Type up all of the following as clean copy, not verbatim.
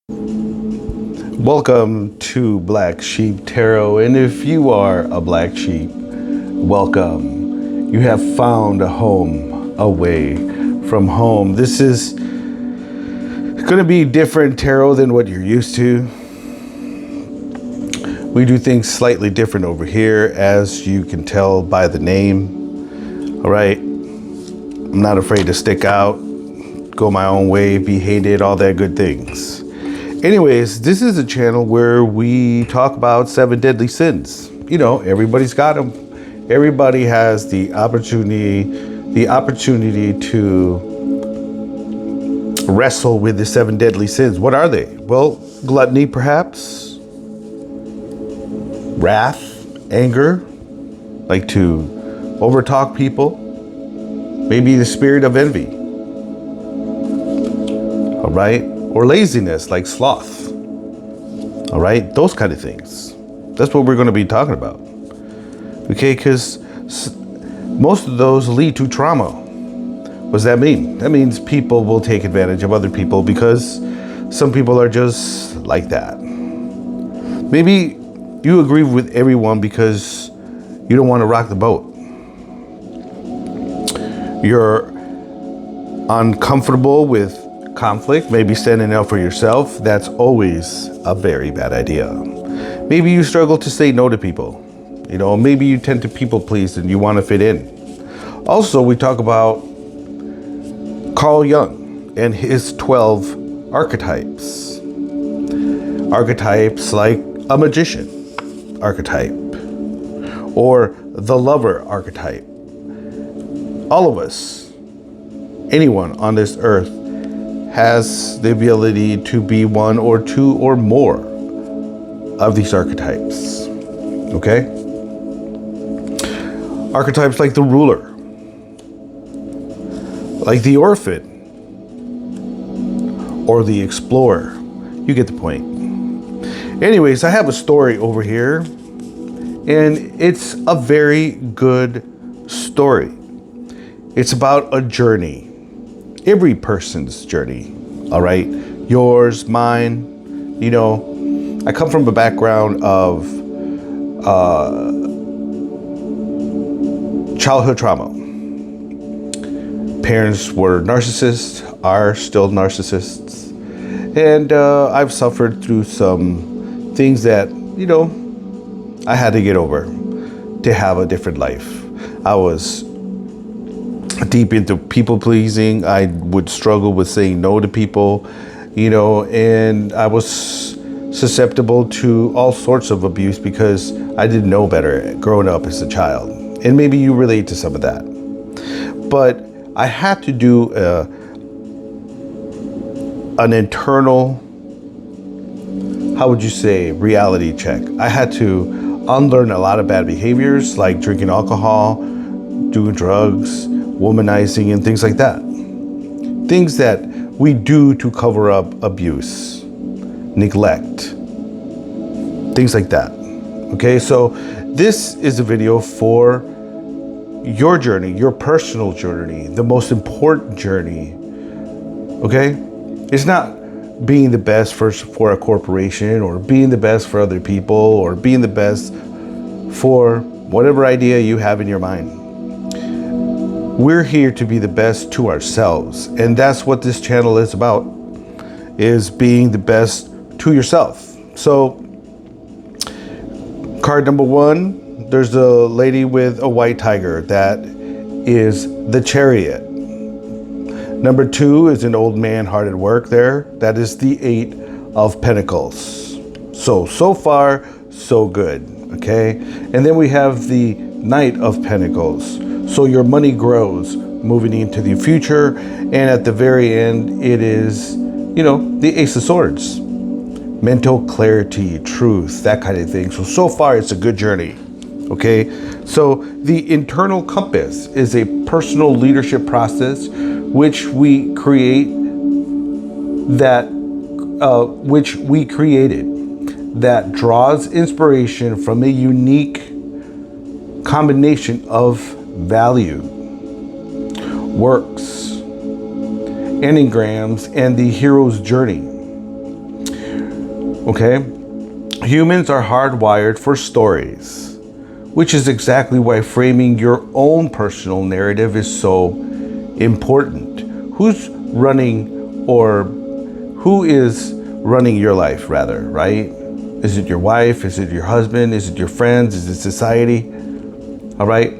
Welcome to Black Sheep Tarot, and if you are a black sheep, welcome. You have found a home away from home. This is going to be different tarot than what you're used to. We do things slightly different over here, as you can tell by the name. All right, I'm not afraid to stick out, go my own way, be hated, all that good things. Anyways, this is a channel where we talk about 7 deadly sins. You know, everybody's got them. Everybody has the opportunity to wrestle with the 7 deadly sins. What are they? Well, gluttony, perhaps. Wrath, anger, like to overtalk people. Maybe the spirit of envy. All right. Or laziness, like sloth. All right, those kind of things. That's what we're going to be talking about. Okay, because most of those lead to trauma. What does that mean? That means people will take advantage of other people because some people are just like that. Maybe you agree with everyone because you don't want to rock the boat. You're uncomfortable with conflict, maybe standing up for yourself. That's always a very bad idea. Maybe you struggle to say no to people. You know, maybe you tend to people please and you want to fit in. Also, we talk about Carl Jung and his 12 archetypes. Archetypes like a magician archetype or the lover archetype. All of us, anyone on this earth, has the ability to be one or two or more of these archetypes. Okay? Archetypes like the ruler, like the orphan, or the explorer. You get the point. Anyways, I have a story over here, and it's a very good story. It's about a journey. Every person's journey, all right? Yours, mine. You know, I come from a background of childhood trauma. Parents were narcissists, are still narcissists. And I've suffered through some things that, you know, I had to get over to have a different life. I was deep into people pleasing. I would struggle with saying no to people, you know, and I was susceptible to all sorts of abuse because I didn't know better growing up as a child. And maybe you relate to some of that. But I had to do an internal, how would you say, reality check. I had to unlearn a lot of bad behaviors like drinking alcohol, doing drugs, womanizing, and things like that. Things that we do to cover up abuse, neglect, things like that. Okay, so this is a video for your journey, your personal journey, the most important journey. Okay? It's not being the best for a corporation or being the best for other people or being the best for whatever idea you have in your mind. We're here to be the best to ourselves. And that's what this channel is about, is being the best to yourself. So, card number 1, there's a lady with a white tiger. That is the Chariot. Number 2 is an old man hard at work there. That is the 8 of Pentacles. So far, so good. Okay? And then we have the Knight of Pentacles. So your money grows moving into the future. And at the very end, it is, you know, the Ace of Swords. Mental clarity, truth, that kind of thing. So far, it's a good journey. Okay? So the internal compass is a personal leadership process which we created that draws inspiration from a unique combination of value, works, enneagrams, and the hero's journey. Okay? Humans are hardwired for stories, which is exactly why framing your own personal narrative is so important. Who is running your life, rather, right? Is it your wife? Is it your husband? Is it your friends? Is it society? All right?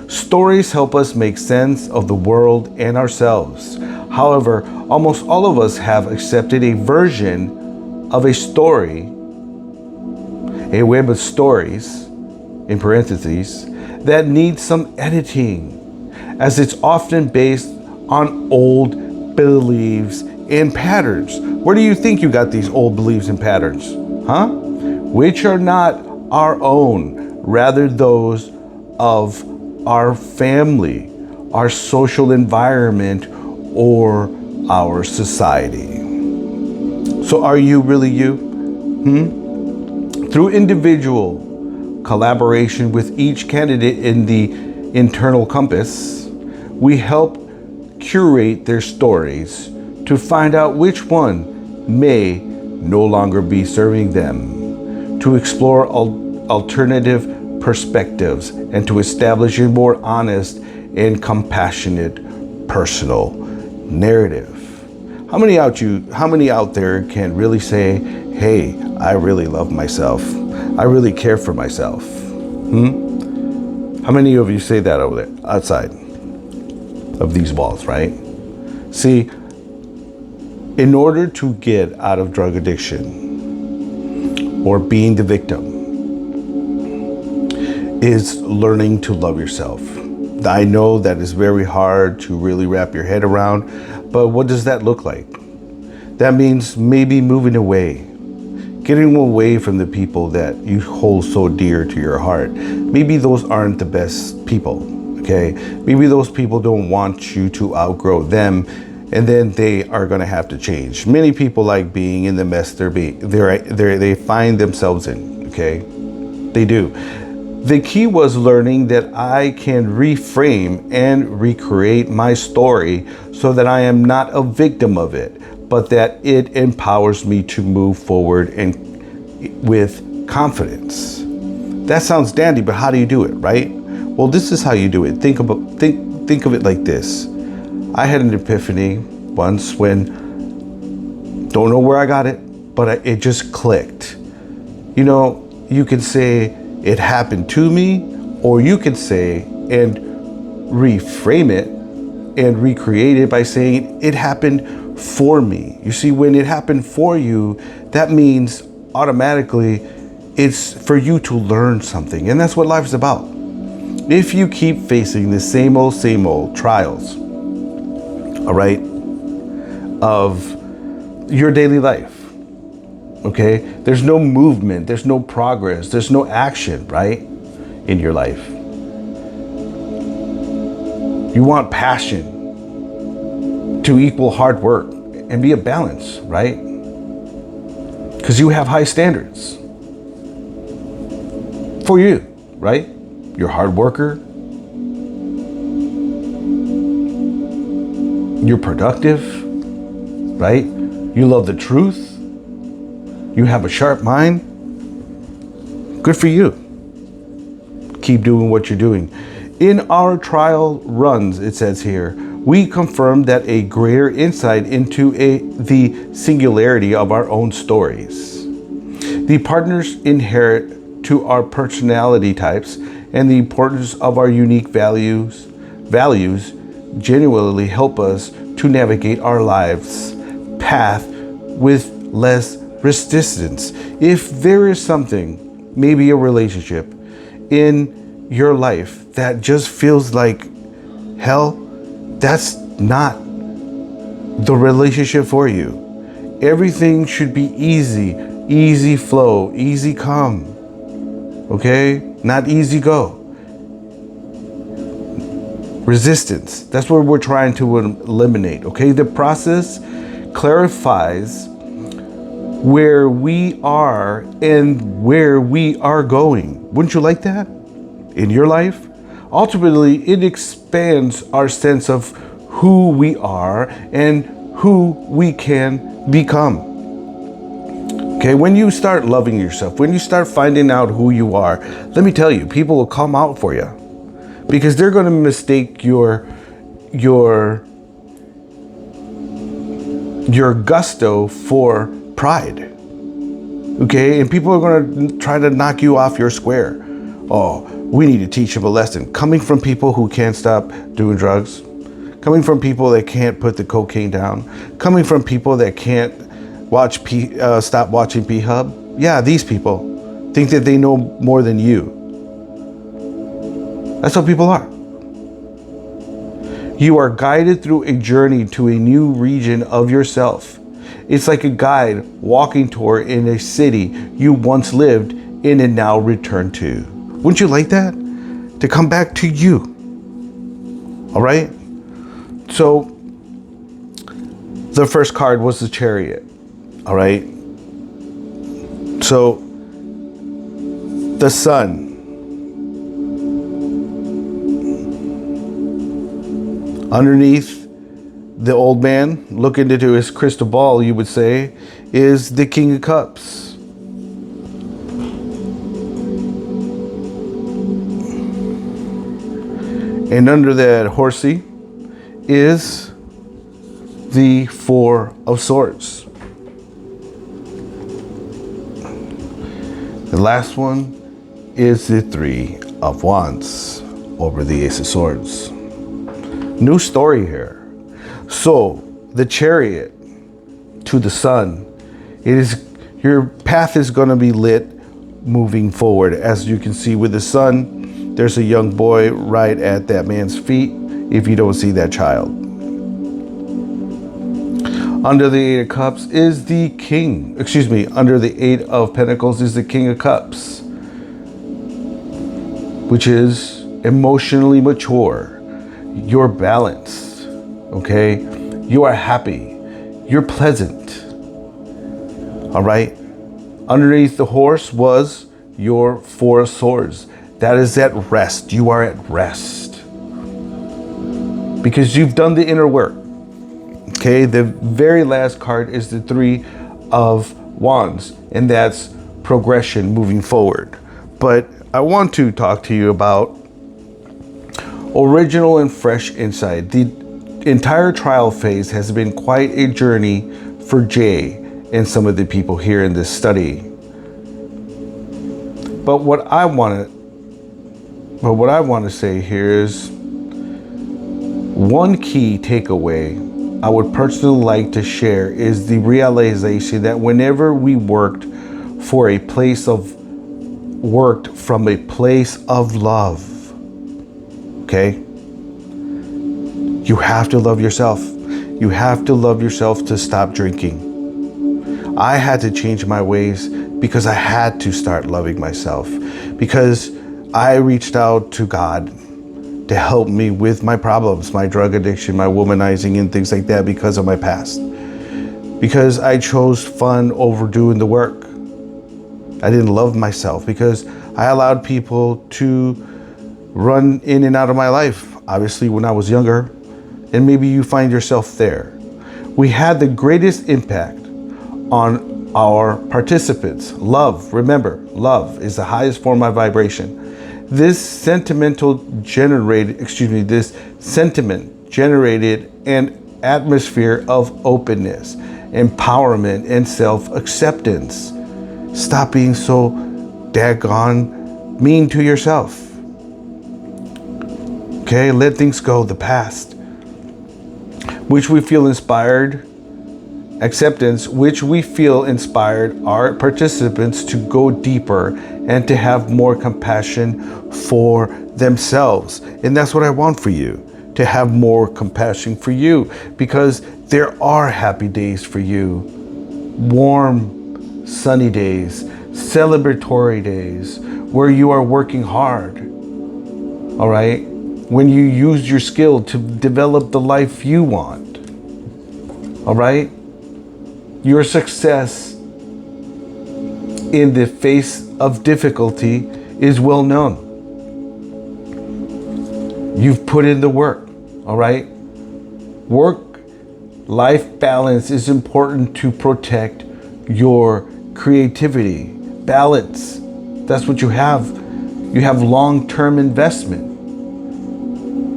Stories help us make sense of the world and ourselves. However, almost all of us have accepted a version of a story, a web of stories, in parentheses, that needs some editing, as it's often based on old beliefs and patterns. Where do you think you got these old beliefs and patterns? Huh? Which are not our own, rather those of our family, our social environment, or our society. So are you really you? Through individual collaboration with each candidate in the internal compass, we help curate their stories to find out which one may no longer be serving them, to explore alternative perspectives, and to establish a more honest and compassionate personal narrative. How many out there can really say, hey, I really love myself. I really care for myself. How many of you say that over there, outside of these walls, right? See, in order to get out of drug addiction or being the victim is learning to love yourself. I know that is very hard to really wrap your head around, but what does that look like? That means maybe moving away, getting away from the people that you hold so dear to your heart. Maybe those aren't the best people, okay? Maybe those people don't want you to outgrow them, and then they are gonna have to change. Many people like being in the mess they find themselves in, okay? They do. The key was learning that I can reframe and recreate my story so that I am not a victim of it, but that it empowers me to move forward and with confidence. That sounds dandy, but how do you do it, right? Well, this is how you do it. Think of it like this. I had an epiphany once when, don't know where I got it, but it just clicked. You know, you can say it happened to me, or you can say and reframe it and recreate it by saying it happened for me. You see, when it happened for you, that means automatically it's for you to learn something. And that's what life's about. If you keep facing the same old trials, all right, of your daily life, okay, there's no movement, there's no progress, there's no action, right, in your life. You want passion to equal hard work and be a balance, right? Because you have high standards for you, right? You're a hard worker. You're productive, right? You love the truth. You have a sharp mind. Good for you. Keep doing what you're doing. In our trial runs, it says here, we confirm that a greater insight into the singularity of our own stories. The partners inherit to our personality types and the importance of our unique values genuinely help us to navigate our lives path with less resistance. If there is something, maybe a relationship in your life that just feels like hell, that's not the relationship for you. Everything should be easy flow, easy come, okay? Not easy go. Resistance, that's what we're trying to eliminate, okay? The process clarifies where we are and where we are going. Wouldn't you like that in your life? Ultimately, it expands our sense of who we are and who we can become. Okay, when you start loving yourself, when you start finding out who you are, let me tell you, people will come out for you because they're going to mistake your gusto for pride. Okay, and people are going to try to knock you off your square. Oh, we need to teach them a lesson. Coming from people who can't stop doing drugs, coming from people that can't put the cocaine down, coming from people that can't stop watching P-Hub. Yeah, these people think that they know more than you. That's how people are. You are guided through a journey to a new region of yourself. It's like a guide walking tour in a city you once lived in and now return to. Wouldn't you like that? To come back to you. All right? So the first card was the Chariot. All right? So the Sun. Underneath the old man, looking into his crystal ball, you would say, is the King of Cups. And under that horsey is the Four of Swords. The last one is the Three of Wands over the Ace of Swords. New story here. So the Chariot to the Sun, your path is going to be lit moving forward. As you can see with the Sun, there's a young boy right at that man's feet if you don't see that child. Under the Eight of Cups is the King. Under the Eight of Pentacles is the King of Cups, which is emotionally mature. You're balanced, okay? You are happy. You're pleasant, all right? Underneath the horse was your Four of Swords. That is at rest. You are at rest because you've done the inner work, okay? The very last card is the Three of Wands, and that's progression moving forward. But I want to talk to you about original and fresh insight. The entire trial phase has been quite a journey for Jay and some of the people here in this study. But what I want to say here is one key takeaway I would personally like to share is the realization that whenever we worked from a place of love, okay? You have to love yourself. You have to love yourself to stop drinking. I had to change my ways because I had to start loving myself, because I reached out to God to help me with my problems, my drug addiction, my womanizing and things like that because of my past. Because I chose fun over doing the work. I didn't love myself because I allowed people to run in and out of my life, obviously when I was younger, and maybe you find yourself there. We had the greatest impact on our participants. Love, remember, love is the highest form of vibration. This sentiment generated an atmosphere of openness, empowerment, and self-acceptance. Stop being so daggone mean to yourself. Okay, let things go, the past, which we feel inspired, acceptance, which we feel inspired our participants to go deeper and to have more compassion for themselves. And that's what I want for you, to have more compassion for you, because there are happy days for you, warm, sunny days, celebratory days, where you are working hard, all right? When you use your skill to develop the life you want, all right? Your success in the face of difficulty is well known. You've put in the work, all right? Work-life balance is important to protect your creativity, balance. That's what you have. You have long-term investment.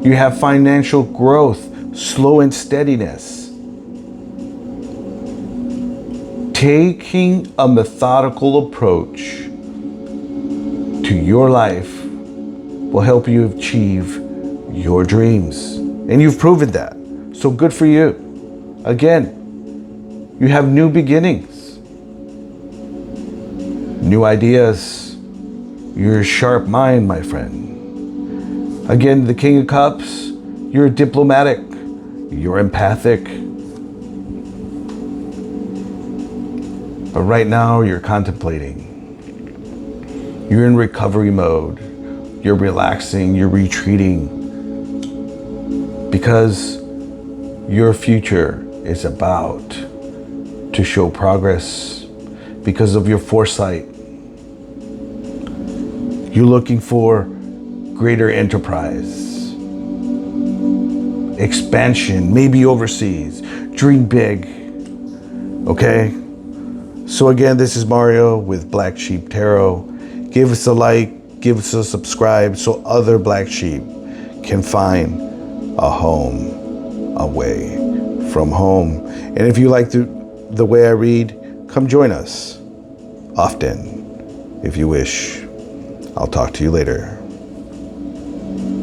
You have financial growth, slow and steadiness. Taking a methodical approach to your life will help you achieve your dreams. And you've proven that. So good for you. Again, you have new beginnings, new ideas. You're a sharp mind, my friend. Again, the King of Cups, you're diplomatic, you're empathic. But right now, you're contemplating. You're in recovery mode. You're relaxing, you're retreating. Because your future is about to show progress because of your foresight. You're looking for greater enterprise, expansion, maybe overseas. Dream big, okay? So again, this is Mario with Black Sheep Tarot. Give us a like, give us a subscribe so other Black Sheep can find a home away from home. And if you like the way I read, come join us often if you wish. I'll talk to you later.